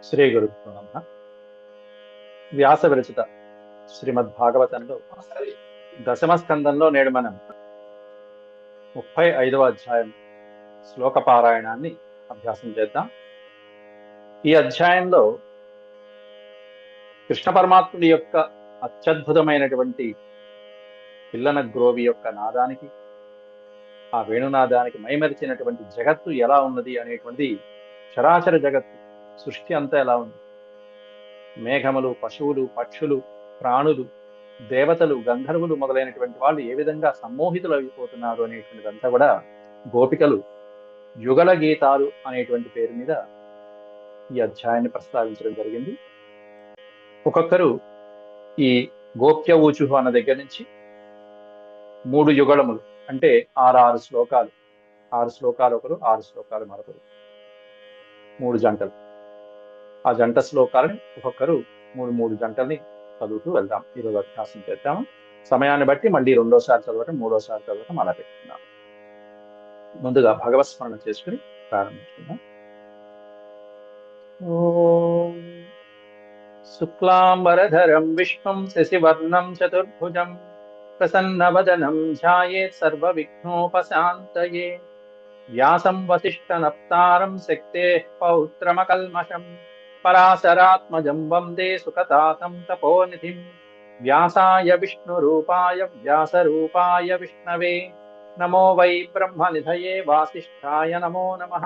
శ్రీ గురుభ్యో నమః. వ్యాస విరచిత శ్రీమద్భాగవతంలో దశమ స్కందంలో నేడు మనం 35వ అధ్యాయం శ్లోక పారాయణాన్ని అభ్యాసం చేద్దాం. ఈ అధ్యాయంలో కృష్ణ పరమాత్ముడి యొక్క అత్యద్భుతమైనటువంటి పిల్లన గ్రోవి యొక్క నాదానికి, ఆ వేణునాదానికి మైమరిచినటువంటి జగత్తు ఎలా ఉన్నది అనేటువంటి చరాచర జగత్తు సృష్టి అంతా ఎలా ఉంది, మేఘములు, పశువులు, పక్షులు, ప్రాణులు, దేవతలు, గంధర్వులు మొదలైనటువంటి వాళ్ళు ఏ విధంగా సమ్మోహితులు అయిపోతున్నారు అనేటువంటిదంతా కూడా గోపికలు యుగల గీతాలు అనేటువంటి పేరు మీద ఈ అధ్యాయాన్ని ప్రస్తావించడం జరిగింది. ఒక్కొక్కరు ఈ గోప్య ఊచుహు అన్న దగ్గర నుంచి 3 యుగళములు అంటే 6 శ్లోకాలు, 6 శ్లోకాలు ఒకరు, 6 శ్లోకాలు మరొకరు, 3 జంటలు. ఆ జంట శ్లోకాలని ఒక్కొక్కరు 3 జంటల్ని చదువుతూ వెళ్దాం. ఈరోజు అభ్యాసం చేద్దాము. సమయాన్ని బట్టి మళ్ళీ రెండోసారి చదవటం, మూడోసారి చదవటం అలా పెట్టుకుందాం. ముందుగా భగవత్ స్మరణ చేసుకుని ప్రారంభించుకుందాం. ఓం శుక్లాంబరధరం విష్ణుం శశివర్ణం చతుర్భుజం ప్రసన్నవదనం ధ్యాయేత్ సర్వవిఘ్నోపశాంతయే. వ్యాసం వసిష్ఠనప్తారం శక్తేః పౌత్రమకల్మషం పరాశరాత్మజం వందే సుఖతాతం తపోనిధిం. వ్యాసాయ విష్ణురూపాయ వ్యాసరూపాయ విష్ణవే నమో వై బ్రహ్మనిధయే వాసిష్ఠాయ నమో నమః.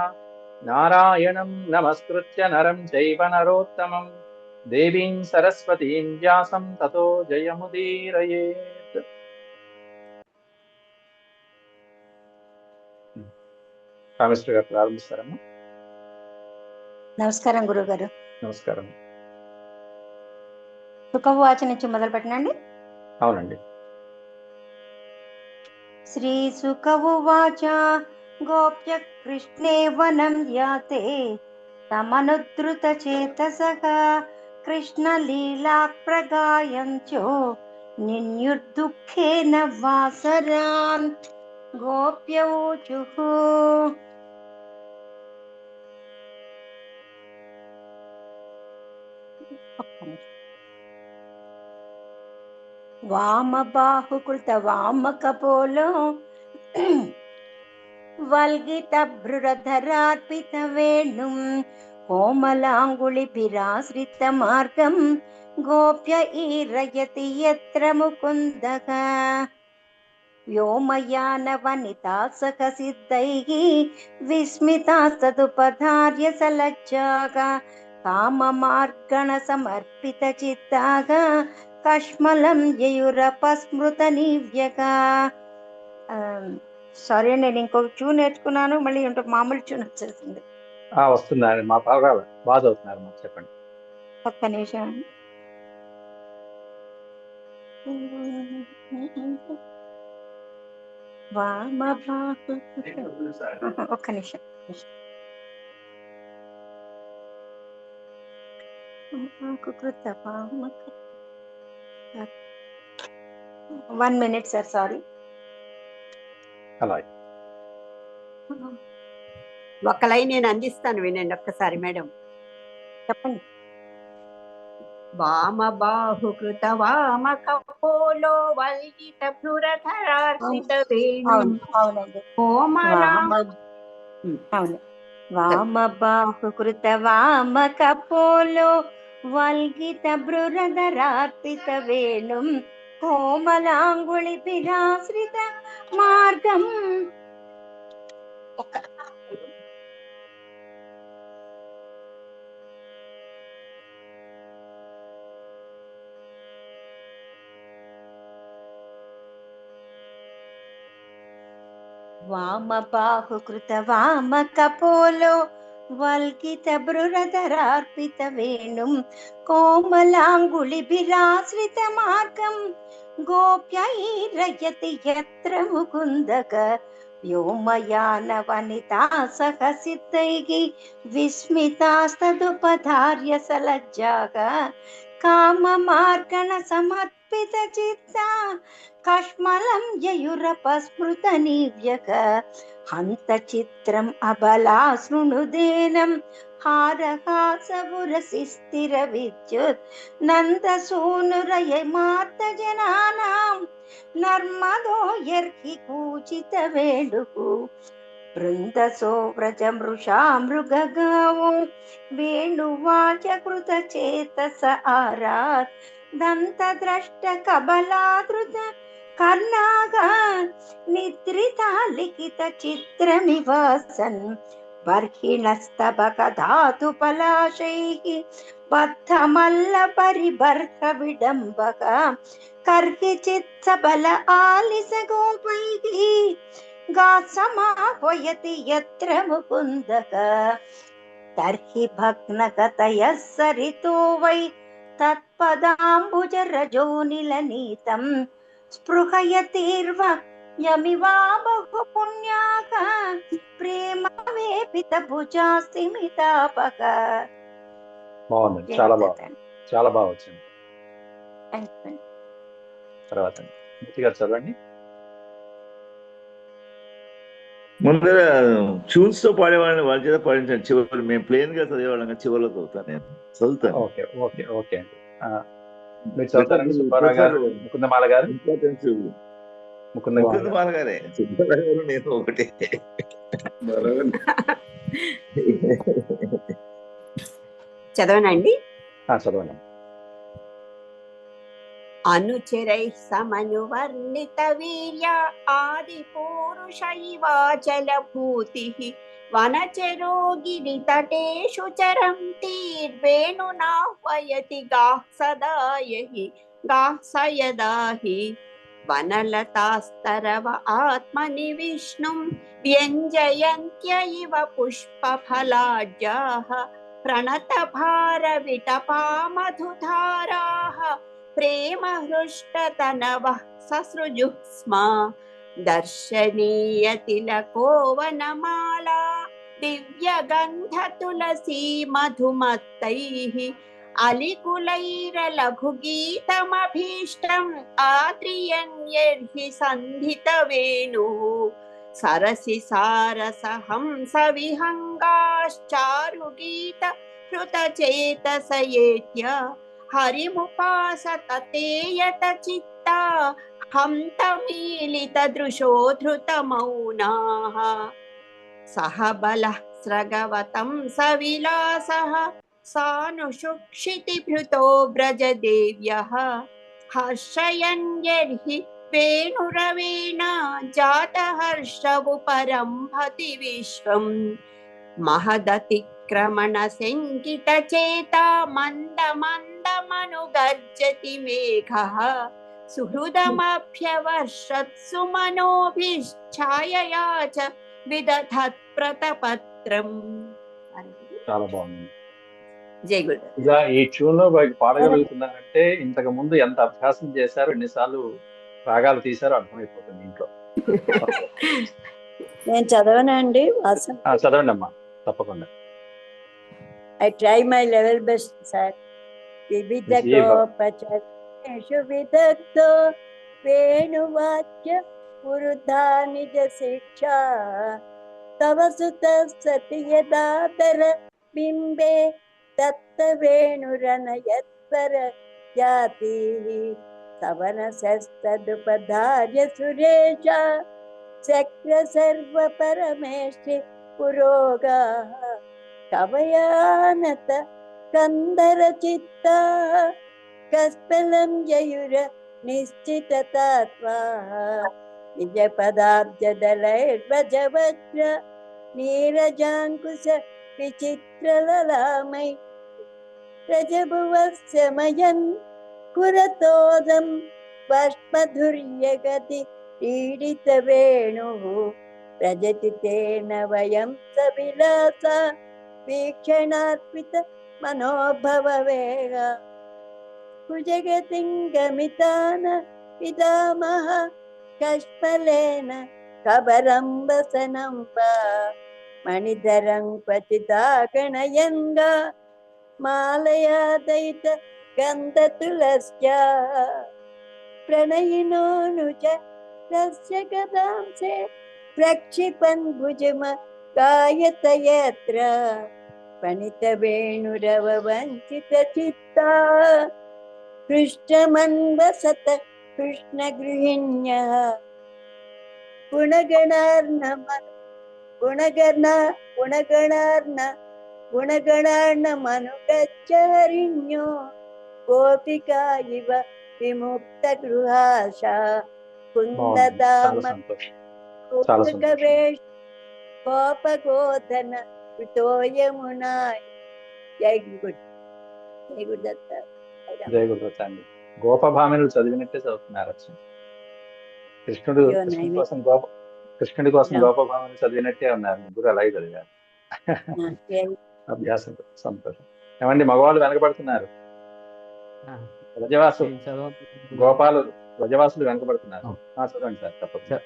నారాయణం నమస్కృత్య నరం చైవ నరోత్తమం దేవీం సరస్వతీం వ్యాసం తతో జయముదీరయేత్. రామేశ్వర గారు ప్రారంభిస్తారమ్మా. నమస్కారం గురుగారు. నమస్కారం. సుఖవాచ నుంచి మొదలు పెట్టనండి. అవునండి. శ్రీ సుఖవాచ గోప్య కృష్ణే వనం యాతే తమనుద్ధృత చేతసః కృష్ణ లీలా ప్రగాయంచో నిన్యుర్దుఃఖేన వాసరాన్ గోప్యౌచుః. వామబాహుకృత వామకపోలో వల్గిత భృరధరార్పిత వేణుం కోమలాంగుళిభిరాశ్రిత మార్గం గోప్య ఈరయతి యత్ర ముకుందః. వ్యోమయాన వనితా సఖ సిద్ధైః విస్మితాస్తదుపధార్య సలజ్జాః కామమార్గణ సమర్పిత చిత్తాః కష్మలం యయురపస్మృత నీవ్యగా. సారీ, నేను ఇంకొక ట్యూన్ నేర్చుకున్నాను, మళ్ళీ మామూలు ట్యూన్ వచ్చేసింది. వస్తున్నారు మా పర్వాలేదు, బాగా చదువుతున్నారు. మాకు చెప్పండి. ఒక్క నిమిషం. ఒక్క నిమిషం. 1 minute సార్, సారీ. అలాగే ఒక లైన్ నేను అందిస్తాను, వినండి ఒక్కసారి మేడం. చెప్పండి. వామ బాహుకృత వామ కపోలో వల్గిత భృరధరార్పిత వేణు అవునండి. కోమలాం అవును. వామ బాహుకృత వామ కపోలో వల్గిత భృరధరార్పిత వేణుం కోమలాంగుళిభిరాశ్రిత మార్గం. వామ బాహుకృత వామ కపోలో వల్గిత భృరధరార్పిత వేణుం కోమలాంగుళిభిరాశ్రిత మార్గం గోప్యైరయతి యత్ర ముకుందః. వ్యోమయాన వనితా సఖ సిద్ధైః విస్మితాస్తదుపధార్య సలజ్జాః కామమార్గణ अर्पित चित्ता कश्मलं ययुरपस्मृत निव्यक हन्त चित्रम् अबला शृणुदेनं हारहासपुरसि स्थिर विद्युत् नन्दसूनुरय मार्तजनानां नर्मदो यर्हि कूचित वेणुः बृन्दसो व्रजमृषा मृगगावो वेणुवाच कृतचेतस आरात् दन्तद्रष्ट कबलादृत कर्णागा निद्रिता लिखित चित्रमिवासन् बर्हिणस्तबकधातु पलाशैः बद्धमल्ल परिबर्ह विडम्बक कर्हिचित् सबल आलिस गोपैः गासमाह्वयति यत्र मुकुन्दक तर्हि भग्नगतयः सरितो वै तत्पदाम्बुजरजोनिलनीतं स्पृहयतिर्व यमिवा बहुपुण्याः ప్రేమ వేపిత భుజాస్తిమితాపక. బాగుంది, చాలా బాగుంది, చాలా బాగా వచ్చింది. తర్వాత మూర్తి గారు చదవండి. ముందర ట్యూన్స్ తో పాడేవాళ్ళని వాళ్ళ చేత పాడించాను. చివరి మేము ప్లేన్ గా చదివేవాళ్ళం, చివరిలో చదువుతాను, నేను చదువుతాను. ఓకే ఓకే ఓకే అండి. మీరు చదువుతారండి సుబ్బారావు గారు, ముకుందమాల గారు? ముకుందమాల గారే, సుబ్బారావు గారు నేను ఒకటే. చదవనండి. చదవండి. అనుచరై సమనువర్ణిత వీర్య ఆది పూరుషైవాచల భూతి వనచరో గిరితటేషు చరంతీర్వేణునాహ్వయతి గాహ్సయదాహి వనలతాస్తరవ ఆత్మని విష్ణుం వ్యంజయంత్య ఇవ పుష్పఫలాఢ్యాః ప్రణత భార విటపా మధుధారాః ప్రేమ హృష్టతనవః ససృజుః స్మ దర్శనీయ తిలకోవనమాలా దివ్య గంధ తులసీ మధుమత్తైః అలికులైరలఘు గీతమభీష్టం ఆద్రియన్యర్హి సంధిత వేణుః సరసి సారస హంస విహంగాశ్చారు గీత హృత చేతసయేత్య హరిముపాసత తేయత చిత్తా హంత మీలిత దృశోధృత మౌనాః సహ బలః స్రగవతం సవిలాసః సానుషుక్షితి భృతో బ్రజదేవ్యః హర్షయన్యర్హి వేణురవేణ జాతహర్షవుపరంభతి విశ్వం మహదతిక్రమణ శంకిత చేతా మంద మందమనుగర్జతి మేఘః సుహృదమభ్యవర్షత్సు మనోభిశ్ఛాయయా చ విదధత్ ప్రతపత్రం. చాలా బాగుంది. జై గురు. ఇలా ఈ ట్యూన్ లో పాడగలుగుతున్నారంటే ఇంతకు ముందు ఎంత అభ్యాసం చేశారో, ఎన్నిసార్లు రాగాలు తీశారో అర్థమైపోతుంది ఇంట్లో. నేను చదవనండి. చదవండి అమ్మా, తప్పకుండా. I try my level best sir. వివిధ గోపచరేషు విదగ్ధో వేణువాచ్య పురుధా నిజ శిక్ష తవ సుత సతి యదాదర బింబే దత్త వేణురనయత్వర జాతి సవనసస్తదుపధార్య సురేష చక్ర సర్వ పరమేష్టి పురోగా కవయానత కందర చిత్త కస్పలం యయుర నిశ్చిత తత్వా నిజ పదాబ్జదలైర్వజవజ్ర నీరజాంకుశ విచిత్రలలామై రజభువస్యమయన్ కురతోదం భస్మధుర్యగతి పీడిత వేణుః ప్రజతి తేన వయం సవిలాస వీక్షణార్పిత మనోభవ వేగ కుజగతింగమితాన పితామహ కష్పలేన కబరంబసనంబ మణిధరం క్వచిదాగణయంగా మాలయాదయిత గంధతులస్య प्रणयिनोऽनुज तस्य गदांसे प्रक्षिपन् भुजम गायत यत्र पणितवेणुरववञ्चितचित्ता पृष्ठमन्वसत कृष्णगृहिण्यः गुणगणार्णमनुगच्छ हरिण्यो गोपिका इव विमुक्तगृहाशा చాలా సంతోషం, చాలా సంతోషం. कुन्दवेश गोपगोधन कृतोयमुनाय जय गुरुदत्त జయ గురుదత్త అండి. గోపభామినులు చదివినట్టే చదువుతున్నారు. కృష్ణుడి కోసం గోపభామినులు చదివినట్టే ఉన్నారు. ముగ్గురు అలాగే చదివారు. అభ్యాసం. సంతోషం. ఏమండి మగవాళ్ళు వెనకబడుతున్నారు, వ్రజవాసులు వెనకబడుతున్నారు. చదవండి సార్, తప్పకుండా.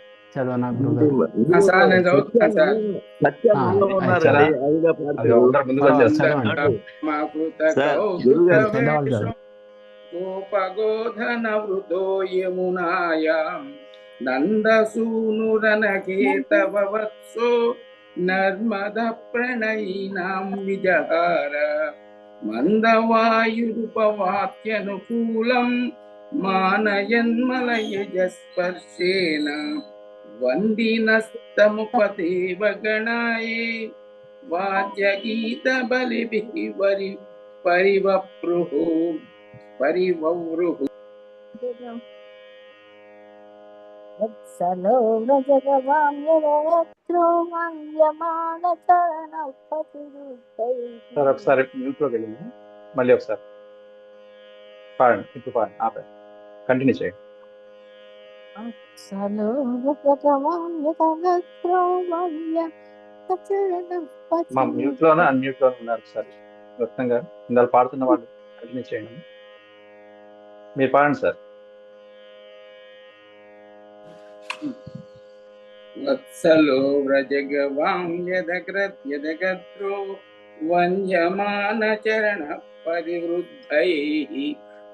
గోపగోధన వృతో యమునాయాం నందసూనురనకేతవవత్సో నర్మద ప్రణయీనాం విజహార మందవాయురుపవాత్యనుకూలం మానయన్మలయజస్పర్శేన వందినస్తముపదేవ గణాయే వాద్యగీత బలిభిః పరివప్రుః పరివౌరుః. వత్సలో వ్రజగవామ్యవక్త్రో వంద్యమాన చరణపతిరుద్ధై. సార్ ఒకసారి మ్యూట్లోకి వెళ్ళింది, మళ్ళీ ఒకసారి పాడండి. ఇప్పుడు పాడండి, ఆపే కంటిన్యూ చేయండి. వత్సలో వ్రజగవామ్యవక్త్రో వంద్యమాన చరణపతిరుద్ధై. మా మ్యూట్లోనే అన్మ్యూట్లోనే ఉన్నారు సార్. రత్నం గారు ఇందాక పాడుతున్న వాళ్ళు కంటిన్యూ చేయండి. మీరు పాడండి సార్. వత్సలో వ్రజగవాం యదగ్రత్యదగత్రో వంద్యమాన చరణ పరివృద్ధైః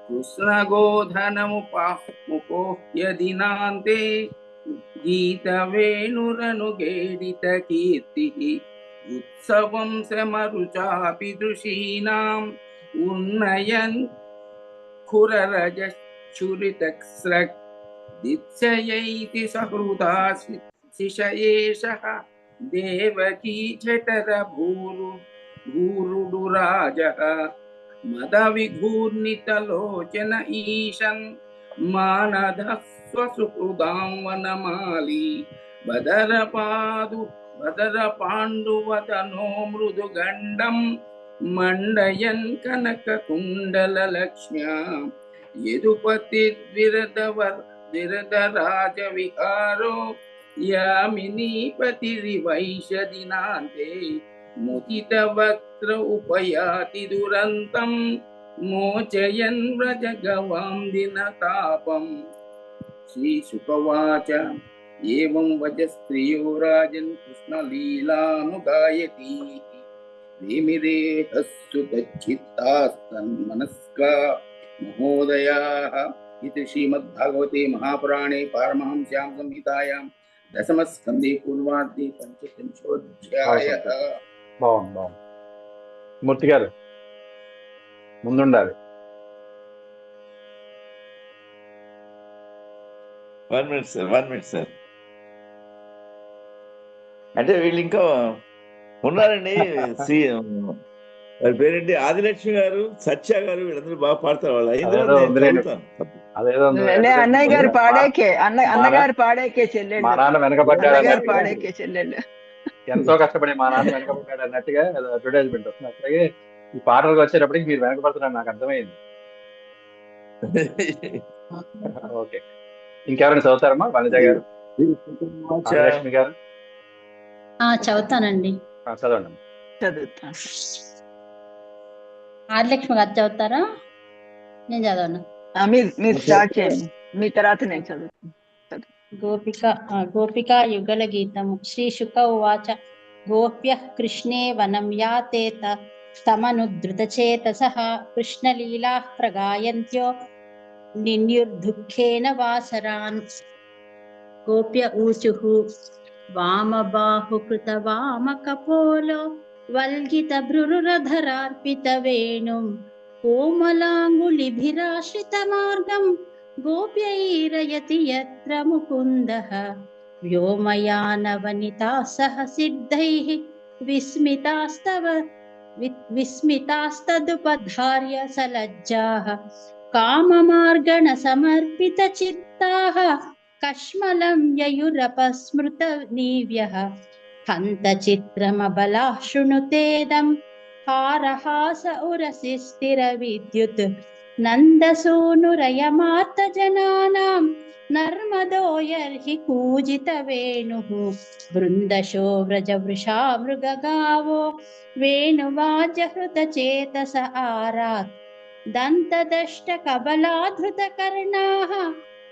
కృష్ణగోధనముపోహ్య దినాంతే గీతవేణురనుగేడిత కీర్తిః ఉత్సవం శ్రమరుచాపి దృశీనాం ఉన్నయన్ ఖురరజశ్చురితస్రక్ దిత్సయైతి సహృదా శిశయేషః దేవకీ జఠర భూరుడురాజః మద విఘూర్ణితలోచన ఈశన్ మానదః స్వసుహృదాం వనమాలి బదర పాండువదనో మృదుగండం మండయన్ కనక కుండల లక్ష్మ్యా యదుపతిర్విరదరాజ విహారో యామినీపతిరివైష దినాంతే ముదిత వక్త్ర ఉపయాతి దురంతం మోచయన్ వ్రజగవాం దినతాపం. శ్రీశుకవాచ ఏవం వచ స్త్రియో రాజన్ కృష్ణలీలానుగాయతి వేమిరేహస్సు తచ్చిత్తాస్తన్మనస్కా మహోదయాః. ఇది శ్రీమద్భాగవతే మహాపురాణే పారమహంస్యాం సంహితాయాం దశమస్కందే పూర్వార్ధే పంచత్రింశోऽధ్యాయః. బాగుంది. మూర్తి గారు ముందుండాలి. 1 minute సార్. అంటే వీళ్ళు ఇంకా ఉన్నారండి. వాళ్ళ పేరేంటి, ఆదిలక్ష్మి గారు, సత్య గారు, వీళ్ళందరూ బాగా పాడతారు. వాళ్ళు అన్నయ్య గారు పాడేకే చెల్లెళ్ళు, మా నాన్న వెనకబడ్డాడు, పాడేకే చెల్లెళ్ళు ఎంతో కష్టపడి మా నాన్న వెనకబడ్డాడు అన్నట్టుగా అడ్వర్టైజ్మెంట్ వస్తుంది. అట్లాగే ఈ పాటలకు వచ్చేటప్పటికి మీరు వెనకబడుతున్నారు, నాకు అర్థమైంది. ఓకే, ఇంకెవరైనా చదువుతారమ్మా? వనిత గారు, ఆదిలక్ష్మి గారు చదువుతానండి. చదవండి. చదువుతాను. ఆదిలక్ష్మి గారు చదువుతారా? నేను చదవను. మీరు స్టార్ట్ చేయండి, మీ తర్వాత నేను చదువుతాను. గోపికా యుగల గీతము. శ్రీ శుక ఉవాచ గోప్యః కృష్ణే వనం యాతేత తమనుద్ధృతచేతసః కృష్ణలీలాః ప్రగాయంత్యో निन्युर्दुःखेन वासरान् गोप्य ऊचुः वामबाहुकृतवामकपोलो वल्गितभ्रुरधरार्पितवेणुं कोमलाङ्गुलिभिराश्रितमार्गं गोप्यैरयति यत्र मुकुन्दः व्योमयानवनिता सह सिद्धैः विस्मितास्तदुपधार्य सलज्जाः काममार्गणसमर्पितचित्ताः कश्मलं ययुरपस्मृतनीव्यः हन्तचित्रमबलाः शृणुतेदं हारहास उरसि स्थिरविद्युत् नन्दसूनुरयमार्तजनानां नर्मदोयर्हि कूजितवेणुः वृन्दशो व्रजवृषा मृगगावो वेणुवाजहृतचेतस आरात् दन्तदष्टकबलाधृतकर्णाः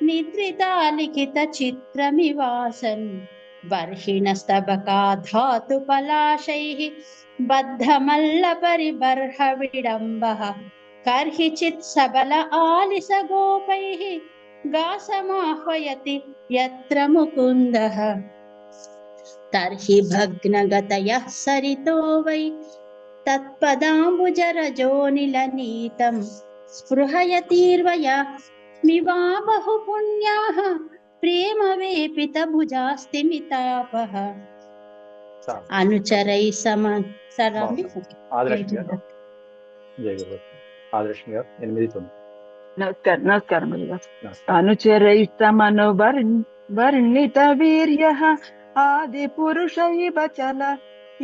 निद्रिता लिखितचित्रमिवासन् बर्हिणस्तबका धातुपलाशैः बद्धमल्लपरिबर्हविडम्बः कर्हिचित् सबल आलिसगोपैः गासमाह्वयति यत्र मुकुन्दः तर्हि भग्नगतयः सरितो वै तत्पदाम्बुजरजोनिलनीतं स्पृहयतीर्वया मिवा बहुपुण्याः प्रेम वेपितभुजास्तिमितापः अनुचरैः समसरामि ఆదిలక్ష్మి గారు జయ గురు ఆదిలక్ష్మి గారు 8-9 నమస్కారం అనుచరైస్తమను వర్ణిత వీర్యః ఆది పురుష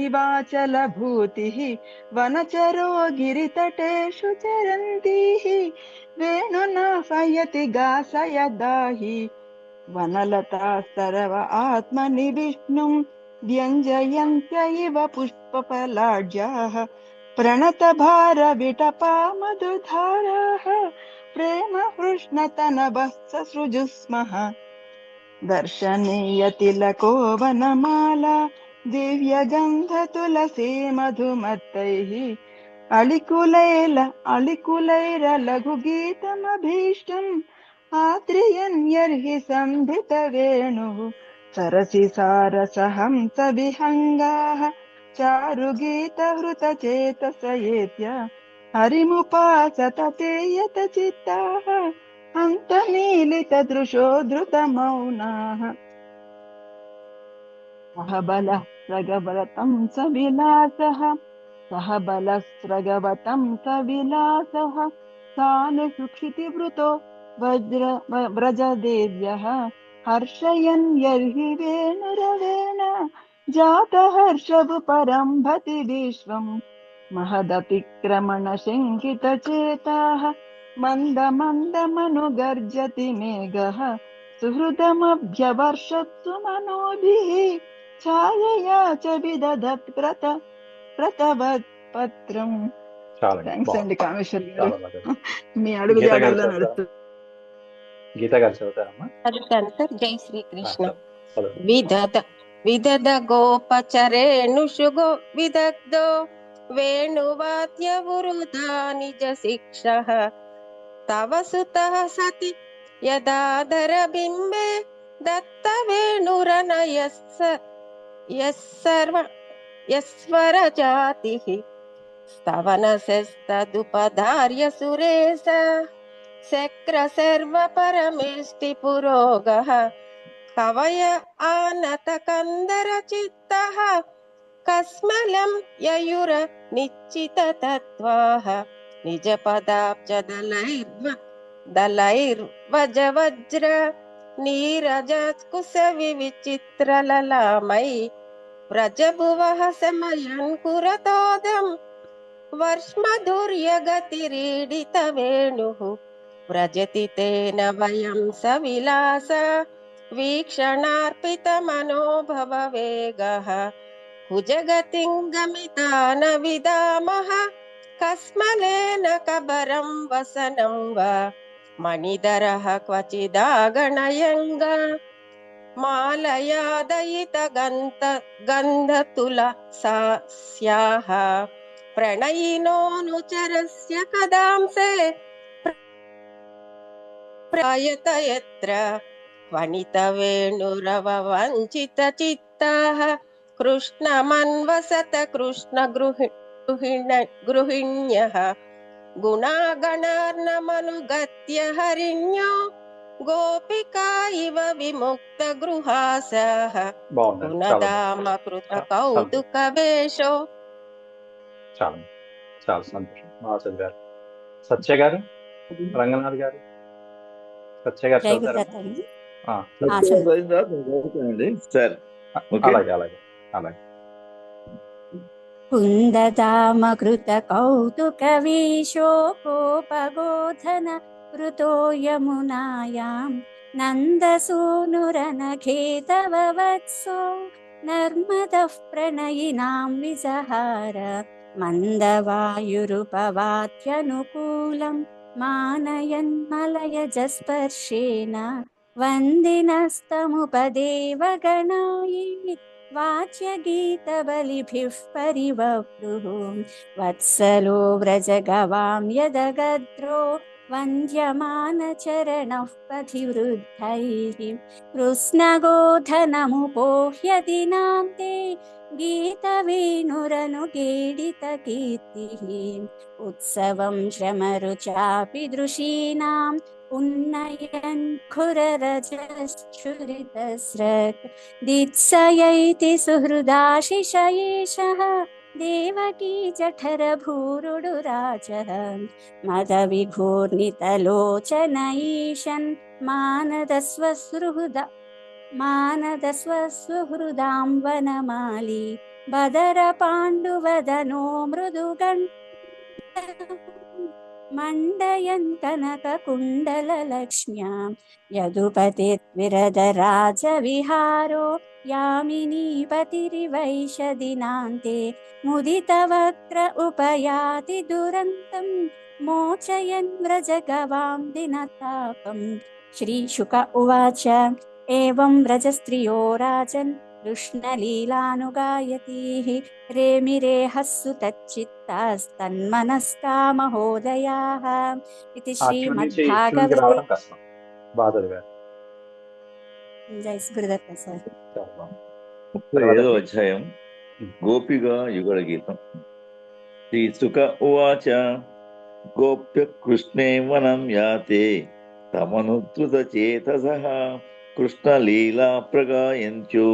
ఇవాచల భూతిః వనచరో గిరితటేషు చరంతిః వేణునాఫయతి గాసయదాహి వనలతా సర్వ ఆత్మని విష్ణుం వ్యంజయంత్య ఇవ పుష్పఫలాఢ్యాః ప్రణత భార విటపా మధుధారాః ప్రేమ కృష్ణతనవః ససృజుస్మః దర్శనీయ తిలకో వనమాలా దివ్యగంధ తులసీ మధుమత్తైః అళికులైర లఘుగీతమభీష్టం ఆత్రియన్యర్హి సంధిత వేణుః సరసి సారసహంస విహంగాః చారుగీత హృత చేతస ఏత్య హరిముపాసత తేయత చిత్తాః అంతమీలిత దృశో ధృత మౌనాః సహబలః ప్రగవతం సవిలాసః తాను సుక్షితివృతో వ్రజదేవ్యః హర్షయన్ యర్హి వేణురవేణ జాతహర్షవు పరంభతి విశ్వం మహదతిక్రమణ శంకితచేతాః మందమనుగర్జతి మేఘః సుహృదమభ్యవర్షత్సు మనోభిః ఛాయయా చ విదధత్ ప్రతవత్పత్రం. థ్యాంక్స్ అండి కామేశ్వరి గారు, మీ అడుగు జాడల్లో నడుస్తూ. గీత గారు చదువుతారమ్మా. జై శ్రీకృష్ణ. విదద గోపచరేణుషు విదగ్ధో వేణువాద్య వృధా నిజ శిక్షః తవ సుతః సతి యదాధర బింబే దత్త వేణురనయస్వర జాతిః స్తవనశస్తదుపధార్య సురేశ శక్ర సర్వ పరమేష్టి పురోగః కవయ ఆనత కందర చిత్తః కస్మలం యయుర నిశ్చిత తత్వాః నిజ పదాబ్జ దలైర్వజ వజ్ర నీరజకుశ విచిత్ర లలామై వ్రజభువః సమయన్ కురతోదం వర్ష్మధుర్య గతిరీడిత వేణుః వ్రజతి తేన వయం సవిలాస వీక్షణార్పిత మనోభవ వేగః కుజగతిం గమితాన విదామః కస్మలేన కబరం వసనం వా మణిధరః క్వచిదాగణయంగ మాలయాదయిత గంధతుల స్యాః ప్రణయినోనుచరస్య కదాంసే प्रायत यत्र वनितवेणुरववञ्चितचित्ताः कृष्णमन्वसत कृष्णगृहिण्यः गुणागणार्णमनुगत्य हरिण्यो गोपिका इव विमुक्तगृहासः पुनदामकृत కౌతుకవేషో. చాలా చాలా సంతోషం, బాగా చదివారు. సత్య గారు, రంగనాథ్ గారు, సత్య గారు చదువుతారా? సార్ అలాగే అలాగే అలాగే. కుందదామకృత కౌతుకవీశో కోపగోధన కృతో యమునాయాం నందసూనురనఖేతవవత్సో నర్మదః ప్రణయినాం విజహార మందవాయురుపవాత్యనుకూలం మానయన్మలయజస్పర్శేన వందినస్తముపదేవగణాయే వాచ్యగీతబలిభిः పరివప్రుः వత్సలో వ్రజగవాం యదగద్రో వంద్యమానచరణః పథివృద్ధైः కృష్ణగోధనముపోహ్య దినాంతే గీతవేణురనుగేడితకీర్తిः ఉత్సవం శ్రమరుచాపి దృశీనాం ఉన్నయన్ ఖురరజశ్చురితస్రక్ दित्सयैति सुहृदाशिषयेषः देवकी जठरभूरुडुराजः मदविघूर्णितलोचनईशन् मानदस्वसुहृदां वनमाली बदरपाण्डुवदनो मृदुगण्ड मण्डयन् कनककुण्डललक्ष्म्यां यदुपतिर्विरदराजविहारो यामिनीपतिरिवैष दिनान्ते मुदितवक्त्र उपयाति दुरन्तं मोचयन् व्रजगवां दिनतापं. श्रीशुक उवाच एवं व्रजस्त्रियो राजन् कृष्णलीलानुगायतीः रेमिरेहस्सु तच्चित्तास्तन्मनस्का महोदयाः इति श्रीमद्भागवते. जय गुरुदत्त सर. 37వ అధ్యాయం గోపిగా యుగళ గీతం. శ్రీసుక ఉవాచ గోప్య కృష్ణే వనం యాతే తమనుద్ధృత చేతసః కృష్ణలీలా ప్రగాయంత్యో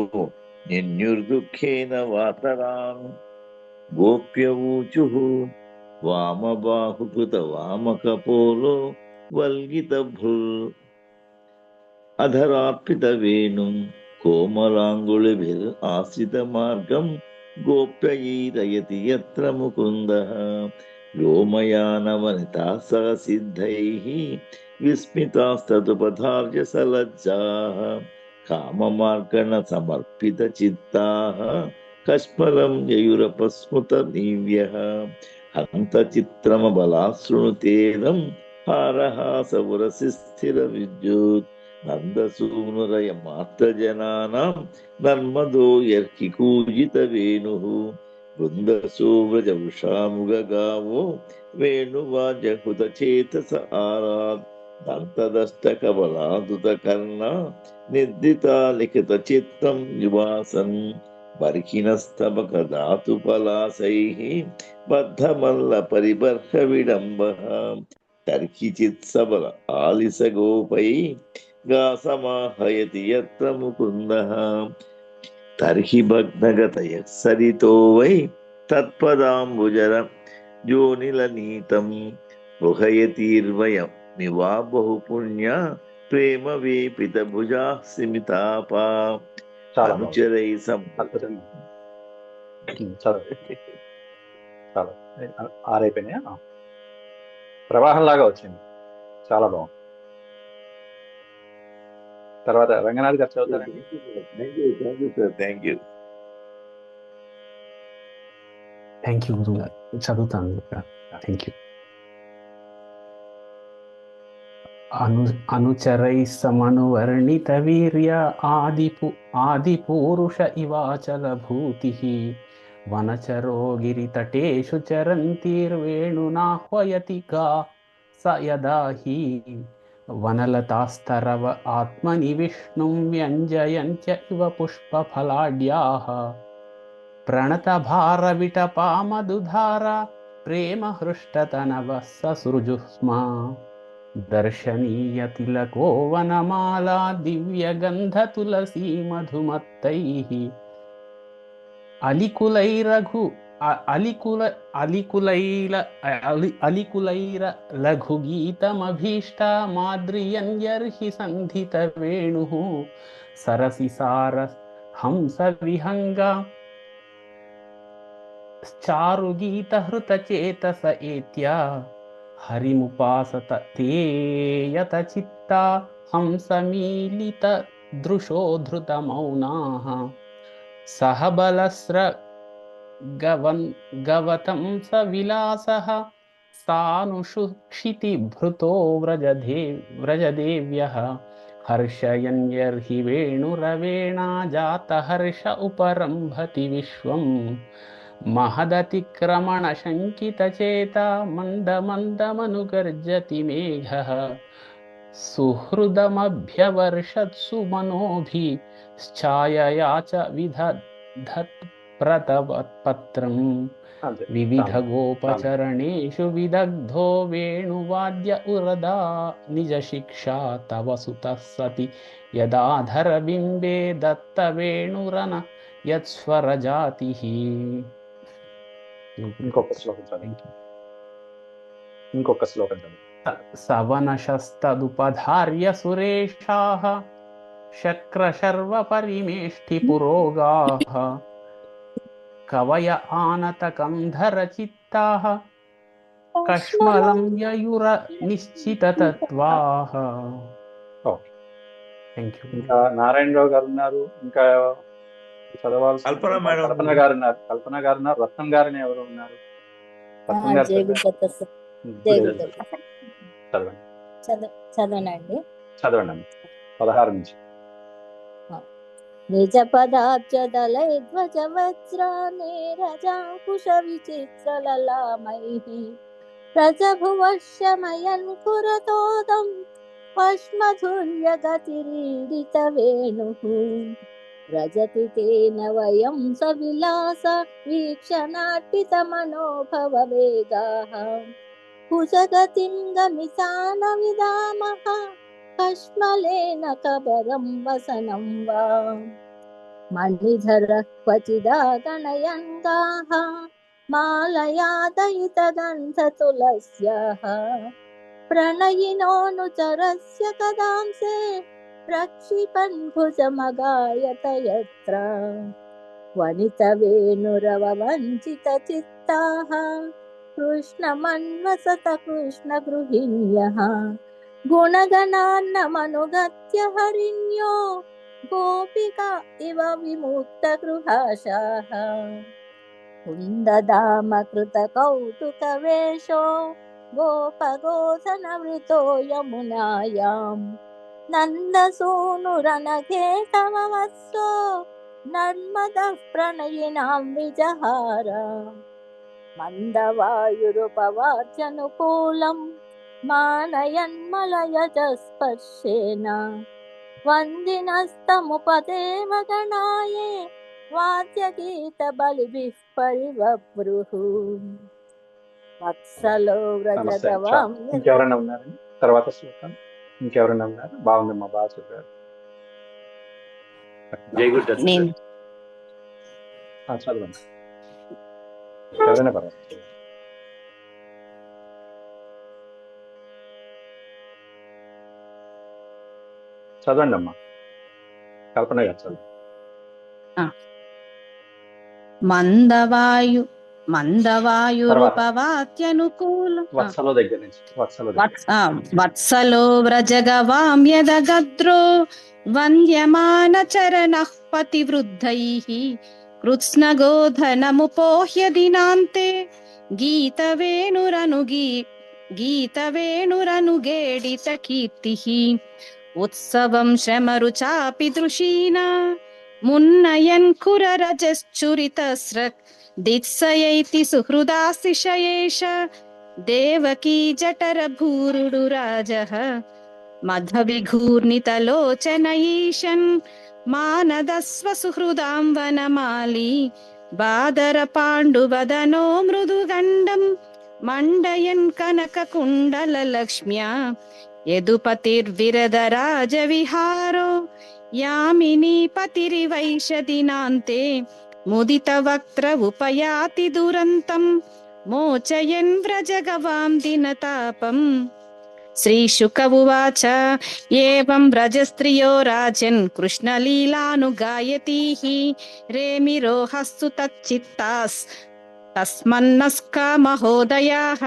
నిన్యుర్దుఃఖేన వాతరాన్. గోప్యవూచుః వామబాహుకృత వామకపోలో వల్గితభృల్ అధరార్పిత వేణుం కోమలాంగుళిభిర్ ఆశ్రిత మార్గం గోప్యైరయతి యత్ర ముకుందః వ్యోమయానవనితా సహ సిద్ధైః విస్మితాస్తతుపధార్య సలజ్జాః కామమార్గణ సమర్పిత చిత్తాః కష్మలం యయురపస్మృత నీవ్యః హంత చిత్రమ బలాశృణుతేదం హారహాసవురసి స్థిర విద్యుత్ నందసూనురయ మాత్రజనానాం నర్మదో యర్కి కూజిత వేణుః బృందసో వ్రజ వృషాముగగావో వేణువాజహుత చేతస ఆరాత్ దంతదష్టకబలాదుత కర్ణ నిర్దితా లిఖిత చిత్తం నివాసన్ బర్హిణస్తబక ధాతు పలాసైః బద్ధమల్ల పరిబర్హ విడంబః తర్కి చిత్సబల ఆలిస గోపై గాసమాహయతి యత్ర ముకుందః తర్హి భగ్నగతయ సరితో వై తత్పదాంబుజర జోనిలనీతం బృహయతీర్వయమివా బహుపుణ్య ప్రేమ వేపిత భుజా సిమితాపా అనుచరై చాలా ఆరైపోయినాయా? ప్రవాహం లాగా వచ్చింది, చాలా బాగుంది. తర్వాత రంగనాథ్ గారు చదువుతారండి. థ్యాంక్ యూ గురువు గారు, చదువుతాను. Thank you. అనుచరై సమనువర్ణిత వీర్య ఆది పూరుష ఇవాచల భూతి వనచరో वनलतास्तरव आत्मनि विष्णुं व्यञ्जयन्त्य इव पुष्पफलाढ्याः प्रणतभारविटपामधुधारा प्रेमहृष्टतनवः ससृजुः स्म दर्शनीयतिलको वनमाला दिव्यगन्धतुलसी मधुमत्तैः अलिकुलैरलघुगीतमभीष्टा माद्रियन्यर्हि सन्धितवेणुः सरसिसार हंसविहङ्गा चारुगीतहृतचेतस एत्या हरिमुपासत ते यतचित्ता हंसमीलितदृशो धृतमौनाः सहबलस्र गवतं स विलासः सानुषुक्षितिभृतो व्रजदेव्यः हर्षयन्यर्हि वेणुरवेणा जातहर्ष उपरम्भति विश्वं महदतिक्रमणशङ्कितचेता मन्दमन्दमनुगर्जति मेघः सुहृदमभ्यवर्षत्सु मनोभिश्चायया च विदधत्प्रतपत्रं विविधगोपचरणेषु विदग्धो वेणुवाद्य उरदा निजशिक्षा तव सुतः सति यदाधरबिम्बे दत्तवेणुरन यत्स्वरजातिः. ఇంకొక శ్లోకం సవనశస్తదుపధార్య సురేషాః శక్రశర్వపరిమేష్ఠిపురోగాః కవయ ఆనతకంధరచిత్తాః కష్మలం యయుర నిశ్చితతత్వాః. ఇంకా నారాయణరావు గారు ఉన్నారు, ఇంకా చదవాల్సి కల్పన మేడం కల్పన గారు ఉన్నారు, కల్పన గారు ఉన్నారు, రత్నం గారిని ఎవరు ఉన్నారు? రత్నం గారు చదవనండి. చదవండి 16 నుంచి. నిజ పదాబ్జదలై ధ్వజ వజ్రానేరజాంకుశ విచిత్రలలామైః ప్రజభువశ్యమయన్ కురతోదం పశ్మధుర్యగతిరీడిత వేణుః వ్రజతి తేన వయం సవిలాస వీక్షణార్పిత మనోభవ వేగాః కుజగతిం గమిసాన విదామః కష్మలేన కబరం వసనం వా మణిధరః క్వచిదా గణయంగాః మాలయాదయిత గంధతులస్యాః ప్రణయినోనుచరస్య కదాంసే ప్రక్షిపన్ భుజమగాయత యత్ర వనిత వేణురవ వంచిత చిత్తాః కృష్ణమన్వసత కృష్ణ గృహిణ్యః గుణగణాన్నమనుగత్య హరిణ్యో గోపికా ఇవ విముక్త గృహాశాః కుందదామ కృత కౌతుక వేషో గోపగోధన వృతో యమునాయాం నందసూనురనఘేతమవత్సో నర్మదః ప్రణయినాం విజహార మందవాయురుపవార్చనుకూలం మానయన్మలయజస్పర్శేన వందినస్తముపదేవ గణాయే వాద్యగీత బలిభిః పరివప్రుః వత్సలో వ్రజగవాం. ఇంకెవరైనా ఉన్నారండి? తర్వాత శ్లోకం ఇంకెవరైనా ఉన్నారు? బాగుందమ్మా, బాగా చెప్పారు. చదవండి, ఎవరైనా పర్వాలేదు. చదవండి అమ్మా, కల్పన గారు చదవండి. మందవాయురుపవాత్యనుకూలం వత్సలో దగ్గర నుంచి వత్సలో వ్రజగవామ్యదగద్రో వంద్యమాన చరణః పతివృద్ధైః కృత్స్నగోధనముపోహ్య దినాంతే గీతవేణురనుగేడిత కీర్తిః ఉత్సవం శ్రమరుచాపి దృశీనా మున్నయన్ కురరజశ్చురితస్రక్ దిత్సయైతి సుహృదాశిషయేష దేవకీ జఠర భూరుడు రాజః మధవిఘూర్ణితలోచన ఈశన్ మానదస్వ సుహృదాం వనమాలి బాదర పాండువదనో మృదుగండం మండయన్ కనక కుండల లక్ష్మ్యా యదుపతిర్విరదరాజ విహారో యామినీ పతిరివైశదినాంతే ముదిత వక్త్ర ఉపయాతి దురంతం మోచయన్ వ్రజగవాం దినతాపం. శ్రీశుక ఉవాచ ఏవం వ్రజస్త్రియో రాజన్ కృష్ణలీలానుగాయతీః రేమిరోహస్తు తచ్చిత్తాస్ తస్మన్నస్కా మహోదయాః.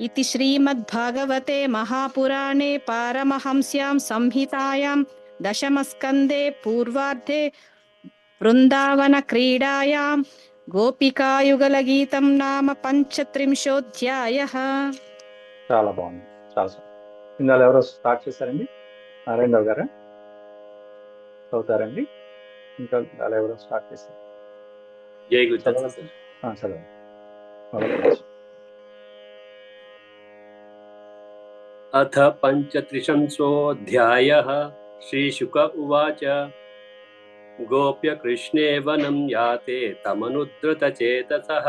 ఇతి శ్రీమద్భాగవతే మహాపురాణే పారమహంస్యాం సంహితాయాం దశమస్కందే పూర్వార్ధే బృందావన క్రీడాయాం గోపికాయుగల గీతం నామ 35వ చాలా బాగుంది. చాలా ఇందులో ఎవరో స్టార్ట్ చేశారండి? నారాయణరావు గారా చదువుతారండి? ఇంకా అలా ఎవరో స్టార్ట్ చేశారు? చదవండి. అథ 35ోऽధ్యాయः. శ్రీశుక ఉవాచ గోప్య కృష్ణే వనం యాతే తమనుద్ధృతచేతసః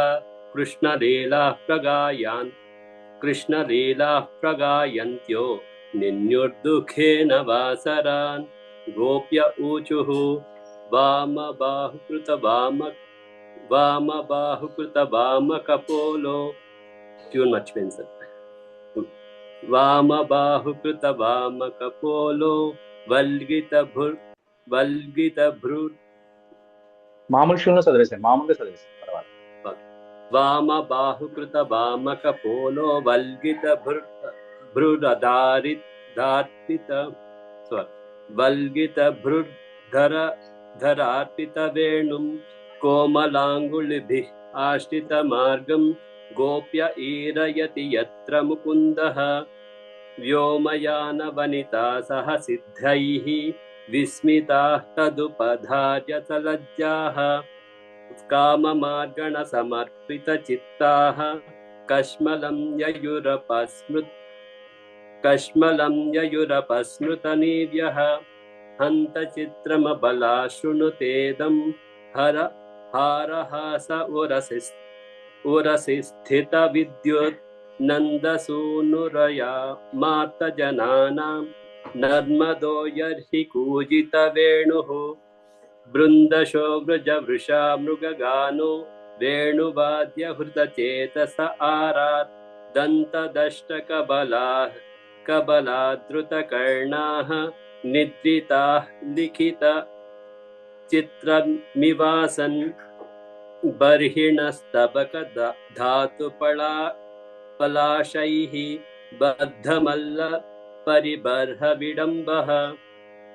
కృష్ణలీలాః ప్రగాయంత్యో నిన్యుర్దుఃఖేన వాసరాన్. గోప్య ఊచుః వామబాహుకృతవామకపోలో ట్యూన్ మర్చిపోయింది సార్. వామబాహుకృతవామకపోలో వల్గితభృ మామూలు చదివేసాను, మామూలుగా చదివేసాను తర్వాత. వామబాహుకృతవామకపోలో వల్గితభృద్ధరార్పిత వేణుం కోమలాంగుళిభిః ఆశ్రిత మార్గం గోప్య ఈరయతి యత్ర ముకుందః. వ్యోమయాన వనితా సహ సిద్ధైః విస్మితాః తదుపధార్య సలజ్జాః. కామమార్గణ సమర్పిత చిత్తాః కష్మలం యయురపస్మృతనీవ్యః. హంత చిత్రమబలా శృణుతేదం హారహాస ఉరసి స్థిత విద్యుత్ నందసూనురయా మార్తజనానాం నర్మదో యర్హి కూజిత వేణుః. బృందశో వృజవృషా మృగగానో వేణువాద్య హృతచేతస ఆరాత్. దంతదష్టకబలాధృతకర్ణాః నిద్రితాః లిఖిత చిత్రమివాసన్. బర్హిణస్తబక ధాతుపలాశైః బద్ధమల్ల పరిబర్హ విడంబః.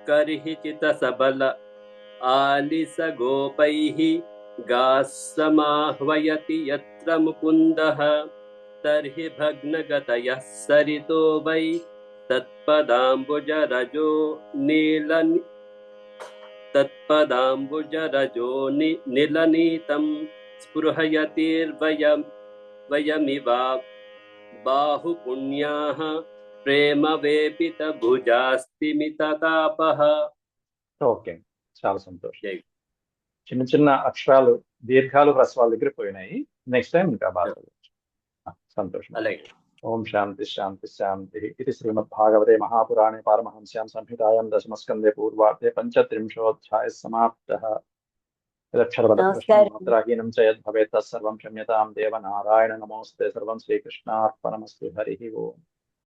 కర్హిచిత సబల ఆలిస గోపైః గాస్సమాహ్వయతి యత్ర ముకుందః. తర్హి భగ్నగతయః సరితో వై తత్పదాంబుజరజో నిలనీతం స్పృహయతిర్వయమివా బాహుపుణ్యాః ప్రేమ వేపిత భుజాస్తిమితాపః. ఓకే, చాలా సంతోషం. చిన్న చిన్న అక్షరాలు, దీర్ఘాలు, హ్రస్వాల దగ్గర పోయినాయి. నెక్స్ట్ టైం ఇంకా బాగా సంతోషం. ఓం శాంతి శాంతి శాంతి. ఇది శ్రీమద్భాగవతే మహాపురాణే పారమహంస్యాం సంహితాయాం దశమస్కందే పూర్వార్ధే 35వ సమాప్తః. యదక్షరపదమాత్రాహీనం చ యద్భవేత్ తత్సర్వం క్షమ్యతాం దేవ నారాయణ నమోస్తే. సర్వం శ్రీకృష్ణార్పణమస్తు. హరి ఓం.